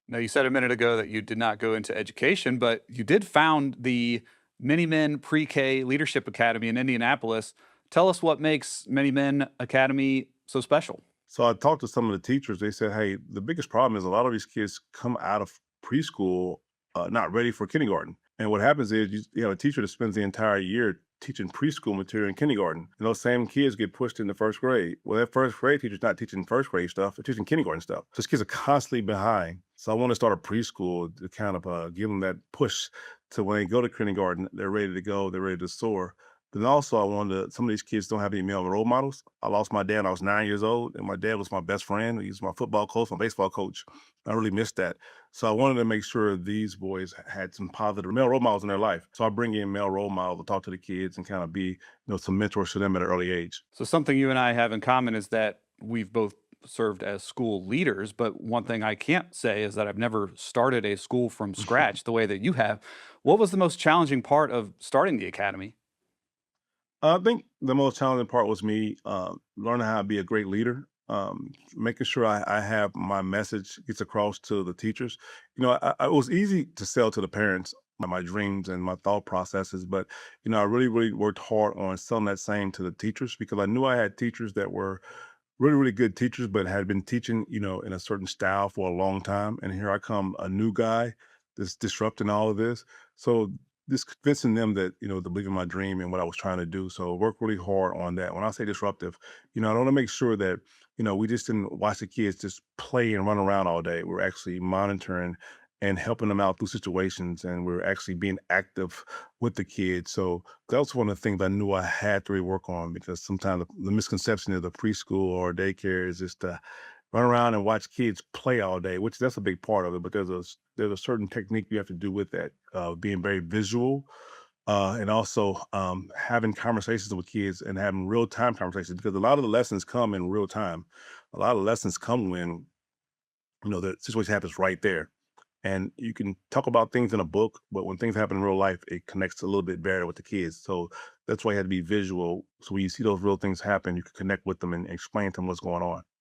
Now, you said a minute ago that you did not go into education, but you did found the Mini Men Pre-K Leadership Academy in Indianapolis. Tell us what makes Mini Men Academy so special. So I talked to some of the teachers. They said, "Hey, the biggest problem is a lot of these kids come out of preschool not ready for kindergarten. And what happens is you have a teacher that spends the entire year teaching preschool material in kindergarten, and those same kids get pushed into first grade. Well, that first grade teacher's not teaching first grade stuff; they're teaching kindergarten stuff. So these kids are constantly behind. So I want to start a preschool to kind of give them that push to when they go to kindergarten, they're ready to go, they're ready to soar. Then also, I wanted to, some of these kids don't have any male role models. I lost my dad when I was 9 years old, and my dad was my best friend. He was my football coach, my baseball coach. I really missed that. So I wanted to make sure these boys had some positive male role models in their life. So I bring in male role models to talk to the kids and kind of be, some mentors to them at an early age. So, something you and I have in common is that we've both served as school leaders. But one thing I can't say is that I've never started a school from scratch the way that you have. What was the most challenging part of starting the academy? I think the most challenging part was me learning how to be a great leader, making sure I have my message gets across to the teachers. It was easy to sell to the parents my dreams and my thought processes, but I really, really worked hard on selling that same to the teachers because I knew I had teachers that were really, really good teachers, but had been teaching, in a certain style for a long time. And here I come, a new guy that's disrupting all of this. So just convincing them that, to believe in my dream and what I was trying to do. So work really hard on that. When I say disruptive, I want to make sure that, we just didn't watch the kids just play and run around all day. We're actually monitoring and helping them out through situations. And we're actually being active with the kids. So that was one of the things I knew I had to really work on because sometimes the misconception of the preschool or daycare is just to run around and watch kids play all day, which that's a big part of it. But there's a certain technique you have to do with that, being very visual, and also having conversations with kids and having real time conversations because a lot of the lessons come in real time. A lot of lessons come when the situation happens right there. And you can talk about things in a book, but when things happen in real life, it connects a little bit better with the kids. So that's why you had to be visual. So when you see those real things happen, you can connect with them and explain to them what's going on.